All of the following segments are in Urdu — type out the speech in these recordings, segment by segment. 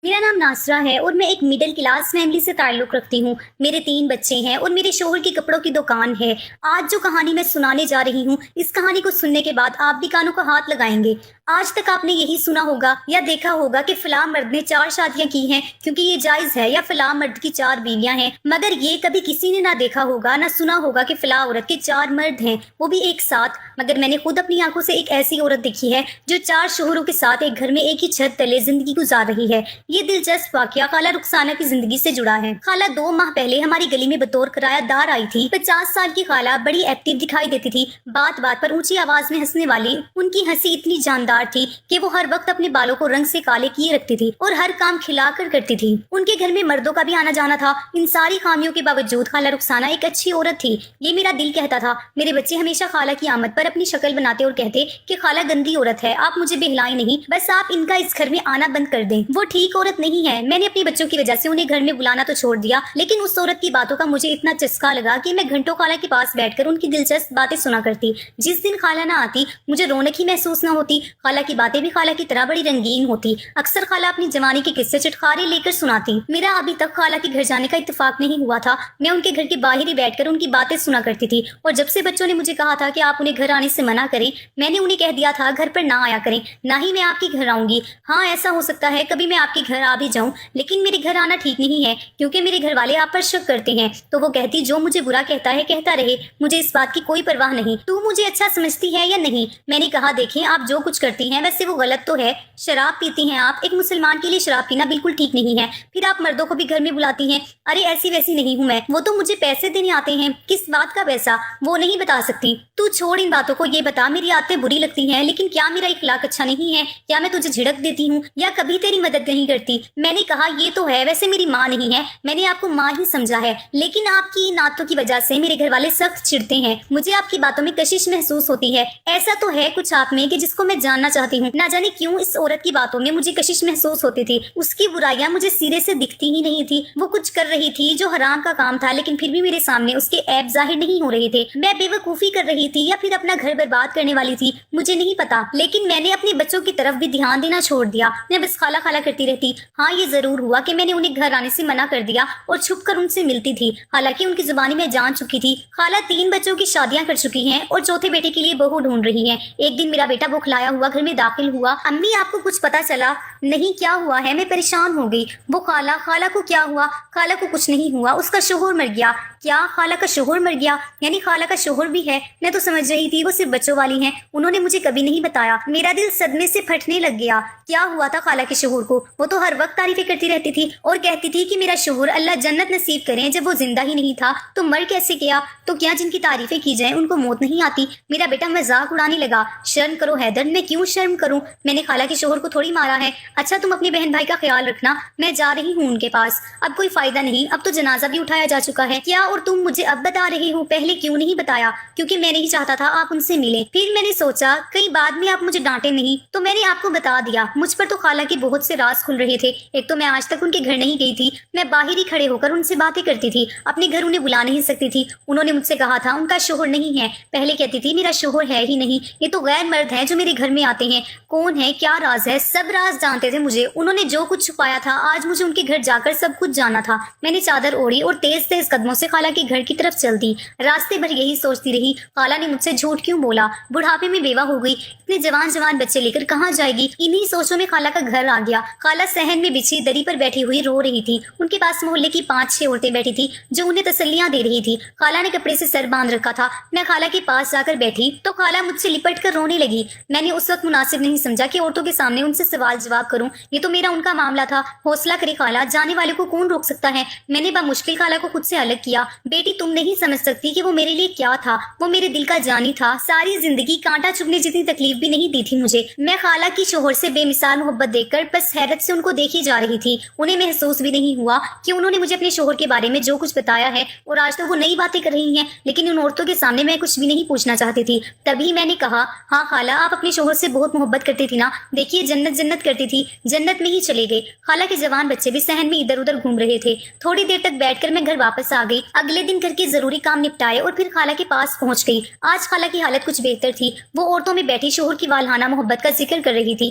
میرا نام ناصرہ ہے اور میں ایک مڈل کلاس فیملی سے تعلق رکھتی ہوں۔ میرے 3 بچے ہیں اور میرے شوہر کی کپڑوں کی دکان ہے۔ آج جو کہانی میں سنانے جا رہی ہوں، اس کہانی کو سننے کے بعد آپ بھی کانوں کا ہاتھ لگائیں گے۔ آج تک آپ نے یہی سنا ہوگا یا دیکھا ہوگا کہ فلاں مرد نے 4 شادیاں کی ہیں کیونکہ یہ جائز ہے، یا فلاں مرد کی 4 بیویاں ہیں، مگر یہ کبھی کسی نے نہ دیکھا ہوگا نہ سنا ہوگا کہ فلاں عورت کے 4 مرد ہیں، وہ بھی ایک ساتھ۔ مگر میں نے خود اپنی آنکھوں سے ایک ایسی عورت دیکھی ہے جو 4 شوہروں کے ساتھ ایک گھر میں ایک ہی چھت تلے زندگی گزار رہی ہے۔ یہ دلچسپ واقعہ خالہ رخسانہ کی زندگی سے جڑا ہے۔ خالہ 2 ماہ پہلے ہماری گلی میں بطور کرایہ دار آئی تھی۔ 50 سال کی خالہ بڑی ایکٹیو دکھائی دیتی تھی، بات بات پر اونچی آواز میں ہنسنے والی۔ ان کی ہنسی اتنی جاندار تھی کہ وہ ہر وقت اپنے بالوں کو رنگ سے کالے کیے رکھتی تھی اور ہر کام کھلا کر کرتی تھی۔ ان کے گھر میں مردوں کا بھی آنا جانا تھا۔ ان ساری خامیوں کے باوجود خالہ رخسانہ ایک اچھی عورت تھی، یہ میرا دل کہتا تھا۔ میرے بچے ہمیشہ خالہ کی آمد پر اپنی شکل بناتے اور کہتے کہ خالہ گندی عورت ہے، آپ مجھے بہلائیں نہیں، بس آپ ان کا اس گھر میں آنا بند کر دیں، وہ ٹھیک عورت نہیں ہے۔ میں نے اپنے بچوں کی وجہ سے انہیں گھر میں بلانا تو چھوڑ دیا، لیکن اس عورت کی باتوں کا مجھے اتنا چسکا لگا کہ میں گھنٹوں خالہ کے پاس بیٹھ کر ان کی دلچسپ باتیں سنا کرتی۔ جس دن خالہ نہ آتی مجھے رونق ہی محسوس نہ ہوتی۔ خالہ کی باتیں بھی خالہ کی طرح بڑی رنگین ہوتی۔ اکثر خالہ اپنی جوانی کے قصے چٹخارے لے کر سناتی۔ میرا ابھی تک خالہ کے گھر جانے کا اتفاق نہیں ہوا تھا۔ میں ان کے گھر کے باہر ہی بیٹھ کر ان کی باتیں سنا کرتی تھی، اور جب سے بچوں نے مجھے کہا تھا کہ آپ انہیں گھر آنے سے منع کریں، میں نے انہیں کہہ دیا تھا گھر پر نہ آیا کریں، نہ ہی میں آپ کے گھر آؤں گی۔ ہاں، ایسا ہو سکتا ہے کبھی میں آپ کے گھر آ بھی جاؤں، لیکن میرے گھر آنا ٹھیک نہیں ہے کیونکہ میرے گھر والے آپ پر شک کرتے ہیں۔ تو وہ کہتی جو مجھے برا کہتا ہے کہتا رہے، مجھے اس بات کی کوئی پرواہ نہیں، تو مجھے اچھا سمجھتی ہے یا نہیں؟ میں نے کہا دیکھیں، آپ جو کچھ کرتی ہیں ویسے وہ غلط تو ہے، شراب پیتی ہیں آپ، ایک مسلمان کے لیے شراب پینا بالکل ٹھیک نہیں ہے، پھر آپ مردوں کو بھی گھر میں بلاتی ہیں۔ ارے ایسی ویسی نہیں ہوں میں، وہ تو مجھے پیسے دینے آتے ہیں۔ کس بات کا پیسہ؟ وہ نہیں بتا سکتی۔ تو چھوڑ ان باتوں کو، یہ بتا میری عادتیں بری لگتی ہیں لیکن کیا میرا اخلاق اچھا نہیں ہے؟ کیا میں تجھے جھڑک دیتی ہوں یا کبھی تیری مدد نہیں کرتی؟ میں نے کہا یہ تو ہے، ویسے میری ماں نہیں ہے، میں نے آپ کو ماں ہی سمجھا ہے، لیکن آپ کی ان عادتوں کی وجہ سے میرے گھر والے سخت چڑھتے ہیں، مجھے آپ کی باتوں میں کشش محسوس ہوتی ہے۔ ایسا تو ہے کچھ آپ میں کہ جس کو میں جاننا چاہتی ہوں، نہ جانے کیوں اس عورت کی باتوں میں مجھے کشش محسوس ہوتی تھی۔ اس کی برائیاں مجھے سرے سے دکھتی ہی نہیں تھی۔ وہ کچھ کر رہی تھی جو حرام کا کام تھا، لیکن پھر بھی میرے سامنے اس کے عیب ظاہر نہیں ہو رہے تھے۔ میں بے وقوفی کر رہی تھی یا پھر اپنا گھر برباد کرنے والی تھی، مجھے نہیں پتا، لیکن میں نے اپنے بچوں کی طرف بھی دھیان دینا چھوڑ دیا۔ میں بس خالہ خالہ کرتی رہتی۔ ہاں، یہ ضرور ہوا کہ میں نے انہیں گھر آنے سے منع کر دیا اور چھپ کر ان سے ملتی تھی، حالانکہ ان کی زبانی میں جان چکی تھی۔ خالہ 3 بچوں کی شادیاں کر چکی ہیں اور چوتھے بیٹے کے لیے بہو ڈھونڈ رہی ہیں۔ ایک دن میرا بیٹا بخلایا ہوا گھر میں داخل ہوا۔ امی آپ کو کچھ پتا چلا؟ نہیں، کیا ہوا ہے؟ میں پریشان ہو گئی۔ وہ خالہ کو کیا ہوا؟ خالہ کو کچھ نہیں ہوا، اس کا شوہر مر گیا۔ کیا؟ خالہ کا شوہر مر گیا؟ یعنی خالہ کا شوہر بھی ہے؟ میں تو سمجھ رہی تھی وہ صرف بچوں والی ہیں، انہوں نے مجھے کبھی نہیں بتایا۔ میرا دل صدمے سے پھٹنے لگ گیا۔ کیا ہوا تھا خالہ کے شوہر کو؟ وہ تو ہر وقت تعریفیں کرتی رہتی تھی اور کہتی تھی کہ میرا شوہر اللہ جنت نصیب کریں، جب وہ زندہ ہی نہیں تھا تو مر کیسے گیا؟ تو کیا جن کی تعریفیں کی جائیں ان کو موت نہیں آتی؟ میرا بیٹا مذاق اڑانے لگا۔ شرم کرو حیدر۔ میں کیوں شرم کروں؟ میں نے خالہ کے شوہر کو تھوڑی مارا ہے۔ اچھا، تم اپنے بہن بھائی کا خیال رکھنا، میں جا رہی ہوں ان کے پاس، اب کوئی فائدہ نہیں، اب تو جنازہ بھی اٹھایا جا چکا ہے۔ کیا؟ اور تم مجھے اب بتا رہی ہو؟ پہلے کیوں نہیں بتایا؟ کیونکہ میں نہیں چاہتا تھا آپ ان سے ملیں، پھر میں نے سوچا کئی بعد میں آپ مجھے ڈانٹے نہیں، تو میں نے آپ کو بتا دیا۔ مجھ پر تو خالہ کے بہت سے راز کھل رہے تھے۔ ایک تو میں آج تک ان کے گھر نہیں گئی تھی، میں باہر ہی کھڑے ہو کر ان سے باتیں کرتی تھی، اپنے گھر انہیں بلا نہیں سکتی تھی۔ انہوں نے مجھ سے کہا تھا ان کا شوہر نہیں ہے، پہلے کہتی تھی میرا شوہر ہے ہی نہیں، یہ تو غیر مرد ہیں جو میرے گھر میں آتے ہیں۔ کون ہے؟ کیا راز ہے؟ سب راز جانتے تھے مجھے، انہوں نے جو کچھ چھپایا تھا آج مجھے ان کے گھر جا کر سب کچھ جانا تھا۔ میں نے چادر اوڑھی اور تیز تیز قدموں سے خالہ کے گھر کی طرف چل دی۔ راستے بھر یہی سوچتی رہی خالہ نے مجھ سے جھوٹ کیوں بولا؟ بڑھاپے میں بیوہ ہو گئی، اتنے جوان بچے لے کر کہاں جائے گی؟ انہی سوچوں میں خالہ کا گھر آ گیا۔ خالہ صحن میں بچھی دری پر بیٹھی ہوئی رو رہی تھی۔ ان کے پاس محلے کی 5-6 عورتیں بیٹھی تھی جو انہیں تسلیاں دے رہی تھی۔ خالہ نے کپڑے سے سر باندھ رکھا تھا۔ میں خالہ کے پاس جا کر بیٹھی تو خالہ مجھ سے لپٹ کر رونے لگی۔ میں نے اس وقت مناسب نہیں سمجھا کہ عورتوں کے سامنے ان سے سوال جواب کروں، یہ تو میرا ان کا معاملہ تھا۔ حوصلہ کرے خالہ، جانے والے کو کون روک سکتا ہے؟ میں نے بمشکل خالہ کو خود سے الگ کیا۔ بیٹی تم نہیں سمجھ سکتی کہ وہ میرے لیے کیا تھا، وہ میرے دل کا جانی تھا، ساری زندگی کانٹا چبھنے جتنی تکلیف بھی نہیں دی تھی مجھے۔ میں خالہ کی شوہر سے بے مثال محبت دیکھ کر بس حیرت سے ان کو دیکھی جا رہی تھی۔ انہیں محسوس بھی نہیں ہوا کہ انہوں نے مجھے اپنے شوہر کے بارے میں جو کچھ بتایا ہے اور آج تو وہ نئی باتیں کر رہی ہیں، لیکن ان عورتوں کے سامنے میں کچھ بھی نہیں پوچھنا چاہتی تھی۔ تبھی میں نے کہا ہاں خالہ، آپ اپنے شوہر سے بہت محبت کرتی تھی نا، دیکھیے جنت جنت کرتی تھی، جنت میں ہی چلے گئے۔ خالہ کے جوان بچے بھی صحن میں ادھر ادھر گھوم رہے تھے۔ تھوڑی دیر تک بیٹھ کر میں گھر واپس آ گئی۔ اگلے دن گھر کے ضروری کام نپٹائے اور پھر خالہ کے پاس پہنچ گئی۔ آج خالہ کی حالت کچھ بہتر تھی، وہ عورتوں میں بیٹھی شوہر کی والہانہ محبت کا ذکر کر رہی تھی۔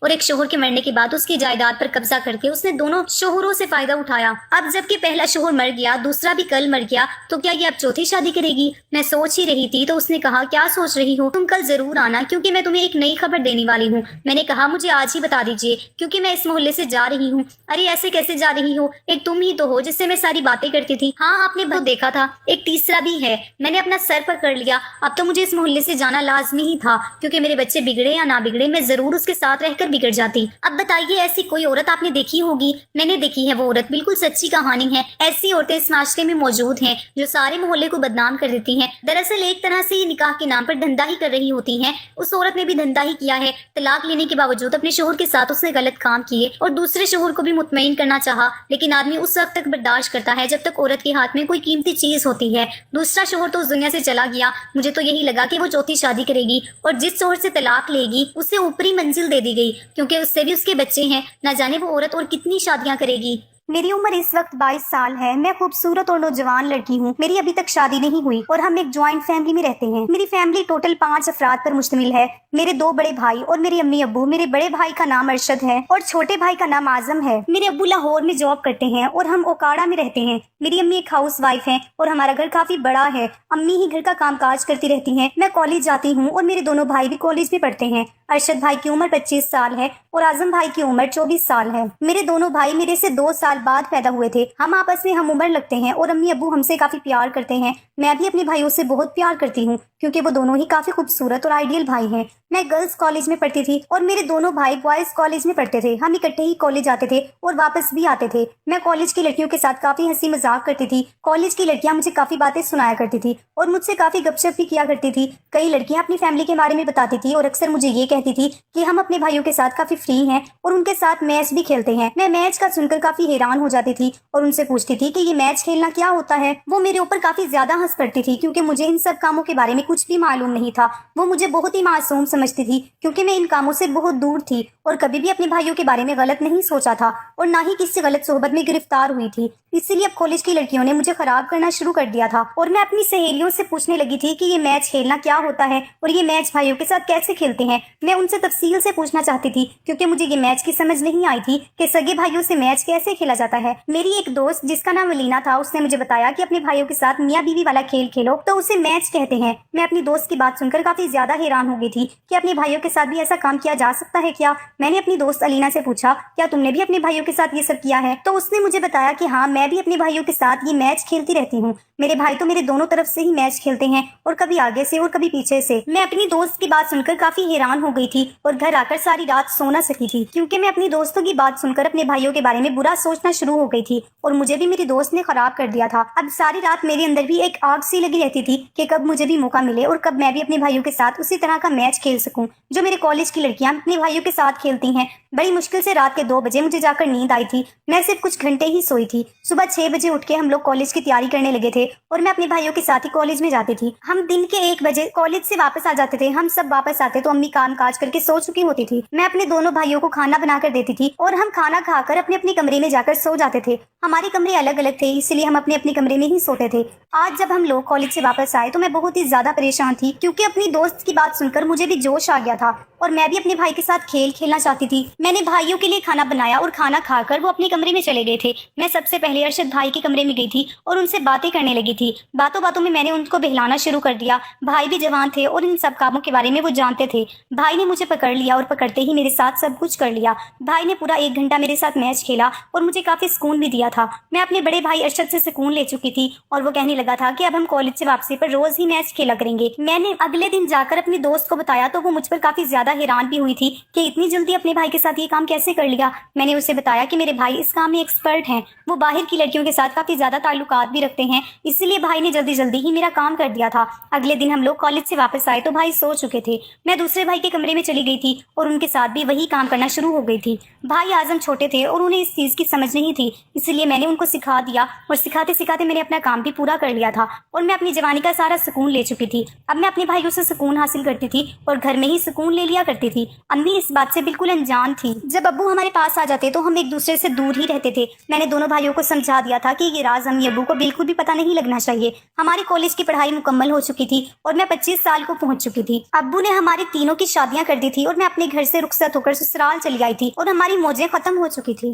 اور ایک شوہر کے مرنے کے بعد اس کی جائیداد پر قبضہ کر کے اس نے دونوں شوہروں سے فائدہ اٹھایا۔ اب جبکہ پہلا شوہر مر گیا، دوسرا بھی کل مر گیا، تو کیا یہ اب چوتھی شادی کرے گی؟ میں سوچ ہی رہی تھی تو اس نے کہا کیا سوچ رہی ہو؟ تم کل ضرور آنا کیونکہ میں تمہیں ایک نئی خبر دینے والی ہوں۔ میں نے کہا مجھے آج ہی بتا دیجیے کیونکہ میں اس محلے سے جا رہی ہوں۔ ارے ایسے کیسے جا رہی ہو؟ ایک تم ہی تو ہو جس سے میں ساری باتیں کرتی تھی۔ ہاں آپ نے بہت دیکھا تھا، ایک تیسرا بھی ہے، میں نے اپنا سر پکڑ لیا۔ اب تو مجھے اس محلے سے جانا لازمی ہی تھا کیونکہ میرے بچے بگڑے یا نہ بگڑے میں ضرور اس کے ساتھ رہ کر بگڑ جاتی۔ اب بتائیے ایسی کوئی عورت آپ نے دیکھی ہوگی؟ میں نے دیکھی ہے وہ عورت، بالکل سچی کہانی ہے۔ ایسی عورتیں اس معاشرے میں موجود ہیں جو سارے محلے کو بدنام کر دیتی ہیں۔ دراصل ایک طرح سے یہ نکاح کے نام پر دھندا ہی کر رہی ہوتی ہیں۔ اس عورت نے بھی دھندا ہی کیا ہے، طلاق لینے کے باوجود اپنے شوہر کے ساتھ اس نے غلط کام کیے اور دوسرے شوہر کو بھی مطمئن کرنا چاہا، لیکن آدمی اس وقت تک برداشت کرتا ہے جب تک عورت کے ہاتھ میں کوئی قیمتی چیز ہوتی ہے۔ دوسرا شوہر تو اس دنیا سے چلا گیا، مجھے تو یہی لگا کہ وہ چوتھی شادی کرے گی اور جس شوہر سے طلاق لے گی اسے اوپری منزل دے دی گئی کیونکہ اس سے بھی اس کے بچے ہیں، نہ جانے وہ عورت اور کتنی شادیاں کرے گی۔ میری عمر اس وقت 22 سال ہے، میں خوبصورت اور نوجوان لڑکی ہوں، میری ابھی تک شادی نہیں ہوئی اور ہم ایک جوائنٹ فیملی میں رہتے ہیں۔ میری فیملی ٹوٹل 5 افراد پر مشتمل ہے، میرے 2 بڑے بھائی اور میری امی ابو۔ میرے بڑے بھائی کا نام ارشد ہے اور چھوٹے بھائی کا نام اعظم ہے۔ میرے ابو لاہور میں جاب کرتے ہیں اور ہم اوکاڑا میں رہتے ہیں۔ میری امی ایک ہاؤس وائف ہیں اور ہمارا گھر کافی بڑا ہے، امی ہی گھر کا کام کاج کرتی رہتی ہیں۔ میں کالج جاتی ہوں اور میرے دونوں بھائی بھی کالج میں پڑھتے ہیں۔ ارشد بھائی کی عمر 25 سال ہے اور اعظم بھائی کی عمر 24 سال ہے۔ میرے دونوں بھائی میرے سے 2 سال بعد پیدا ہوئے تھے۔ ہم آپس میں ہم عمر لگتے ہیں اور امی ابو ہم سے کافی پیار کرتے ہیں۔ میں بھی اپنے بھائیوں سے بہت پیار کرتی ہوں کیونکہ وہ دونوں ہی کافی خوبصورت اور آئیڈیل بھائی ہیں۔ میں گرلز کالج میں پڑھتی تھی اور میرے دونوں بھائی بوائز کالج میں پڑھتے تھے۔ ہم اکٹھے ہی کالج آتے تھے اور واپس بھی آتے تھے۔ میں کالج کی لڑکیوں کے ساتھ کافی ہنسی مذاق کرتی تھی۔ کالج کی لڑکیاں مجھے کافی باتیں سنایا کرتی تھی اور مجھ سے کافی گپ شپ بھی کیا کرتی تھی۔ کئی لڑکیاں اپنی فیملی کے بارے میں بتاتی تھی اور اکثر مجھے یہ کہتی تھی کہ ہم اپنے بھائیوں کے ساتھ کافی فری ہیں اور ان کے ساتھ میچ بھی کھیلتے ہیں۔ میں میچ کا سن کر کافی حیران ہو جاتی تھی اور ان سے پوچھتی تھی کہ یہ میچ کھیلنا کیا ہوتا ہے۔ وہ میرے اوپر کافی زیادہ ہنس پڑتی تھی کیونکہ مجھے ان سب کاموں کے بارے میں کچھ بھی معلوم نہیں تھا۔ وہ مجھے بہت ہی معصوم سمجھتی تھی کیونکہ میں ان کاموں سے بہت دور تھی اور کبھی بھی اپنے بھائیوں کے بارے میں غلط نہیں سوچا تھا اور نہ ہی کسی غلط صحبت میں گرفتار ہوئی تھی۔ اسی لیے اب کالج کی لڑکیوں نے مجھے خراب کرنا شروع کر دیا تھا اور میں اپنی سہیلیوں سے پوچھنے لگی تھی کہ یہ میچ کھیلنا کیا ہوتا ہے اور یہ میچ بھائیوں کے ساتھ کیسے کھیلتے ہیں۔ میں ان سے تفصیل سے پوچھنا چاہتی تھی کیونکہ مجھے یہ میچ کی سمجھ نہیں آئی تھی کہ سگے بھائیوں سے میچ کیسے کھیلا جاتا ہے۔ میری ایک دوست جس کا نام ولینا تھا، اس نے مجھے بتایا کہ اپنے بھائیوں کے ساتھ میاں بیوی والا کھیل کھیلو تو اسے میچ کہتے ہیں۔ میں اپنی دوست کی بات سن کر کافی زیادہ حیران ہو گئی تھی کہ اپنے بھائیوں کے ساتھ بھی ایسا کام کیا جا سکتا ہے کیا۔ میں نے اپنی دوست الینا سے پوچھا کیا تم نے بھی اپنے بھائیوں کے ساتھ یہ سب کیا ہے؟ تو اس نے مجھے بتایا کہ ہاں میں بھی اپنے بھائیوں کے ساتھ یہ میچ کھیلتی رہتی ہوں۔ میرے بھائی تو میرے دونوں طرف سے ہی میچ کھیلتے ہیں اور کبھی آگے سے اور کبھی پیچھے سے۔ میں اپنی دوست کی بات سن کر کافی حیران ہو گئی تھی اور گھر آ کر ساری رات سو نہ سکی تھی کیونکہ میں اپنی دوستوں کی بات سن کر اپنے بھائیوں کے بارے میں برا سوچنا شروع ہو گئی تھی اور مجھے بھی میری دوست نے خراب کر دیا تھا۔ اب ساری رات میرے اندر بھی ایک آگ سی لگی رہتی تھی کہ کب مجھے بھی موقع ملے اور کب میں بھی اپنے بھائیوں کے ساتھ اسی طرح کا میچ کھیل سکوں جو میرے کالج کی لڑکیاں اپنے بھائیوں کے ساتھ کھیلتی ہیں۔ بڑی مشکل سے رات کے 2 بجے مجھے جا کر نیند آئی تھی۔ میں صرف کچھ گھنٹے ہی سوئی تھی۔ صبح 6 بجے اٹھ کے ہم لوگ کالج کی تیاری کرنے لگے تھے اور میں اپنے بھائیوں کے ساتھ ہی کالج میں جاتی تھی۔ ہم دن کے 1 بجے کالج سے واپس آ جاتے تھے۔ ہم سب واپس آتے تو امی کام کاج کر کے سو چکی ہوتی تھی۔ میں اپنے دونوں بھائیوں کو کھانا بنا کر دیتی تھی اور ہم کھانا کھا کر اپنے اپنے کمرے میں جا کر سو جاتے تھے۔ ہمارے کمرے الگ الگ تھے اس لیے ہم اپنے اپنے کمرے میں ہی سوتے تھے۔ آج جب ہم لوگ کالج سے واپس آئے تو میں بہت ہی زیادہ پریشان تھی کیونکہ اپنی دوست کی بات سن کر مجھے بھی جوش آ گیا تھا اور میں بھی اپنے بھائی کے ساتھ کھیل کھیلنا چاہتی تھی۔ میں نے بھائیوں کے لیے کھانا بنایا اور کھانا کھا کر وہ اپنے کمرے میں چلے گئے تھے۔ میں سب سے پہلے ارشد بھائی کے کمرے میں گئی تھی اور ان سے باتیں کرنے لگی تھی۔ باتوں باتوں میں نے ان کو بہلانا شروع کر دیا۔ بھائی بھی جوان تھے اور ان سب کاموں کے بارے میں وہ جانتے تھے۔ بھائی نے مجھے پکڑ لیا اور پکڑتے ہی میرے ساتھ سب کچھ کر لیا۔ بھائی نے پورا 1 گھنٹہ میرے ساتھ میچ کھیلا اور مجھے کافی سکون بھی دیا تھا۔ میں اپنے بڑے بھائی ارشد سے سکون لے چکی تھی اور وہ کہنے لگا تھا کہ اب ہم کالج سے واپسی پر روز ہی میچ کھیلا کریں گے۔ میں نے اگلے دن جا کر اپنی دوست کو بتایا تو وہ مجھ پر کافی زیادہ حیران بھی ہوئی تھی کہ اتنی جلدی اپنے بھائی کے ساتھ یہ کام کیسے کر لیا۔ میں نے اسے بتایا کہ میرے بھائی اس کام میں ایکسپرٹ ہیں، وہ باہر کی لڑکیوں کے ساتھ کافی زیادہ تعلقات بھی رکھتے ہیں، اسی لیے بھائی نے جلدی جلدی ہی میرا کام کر دیا تھا۔ اگلے دن ہم لوگ کالج سے واپس آئے تو بھائی سو چکے تھے۔ میں دوسرے بھائی کے کمرے میں چلی گئی تھی اور ان کے ساتھ بھی وہی کام کرنا شروع ہو گئی تھی۔ بھائی اعظم چھوٹے تھے اور انہیں اس چیز کی سمجھ نہیں تھی، اسی لیے میں نے ان کو سکھا دیا اور سکھاتے سکھاتے میں نے اپنا کام بھی پورا کر لیا تھا اور میں اپنی جوانی کا سارا سکون لے چکی تھی۔ اب میں اپنے بھائیوں سے سکون حاصل کرتی تھی اور گھر میں ہی سکون لے لیا کرتی تھی۔ امی اس بات سے بالکل انجان تھی۔ جب ابو ہمارے پاس آ جاتے تو ہم ایک دوسرے سے دور ہی رہتے تھے۔ میں نے دونوں بھائیوں کو سمجھا دیا تھا کہ یہ راز امی ابو کو بالکل بھی پتہ نہیں لگنا چاہیے۔ ہماری کالج کی پڑھائی مکمل ہو چکی تھی اور میں 25 سال کو پہنچ چکی تھی۔ ابو نے ہمارے تینوں کی شادیاں کر دی تھی اور میں اپنے گھر سے رخصت ہو کر سسرال چلی آئی تھی اور ہماری موجیں ختم ہو چکی تھی۔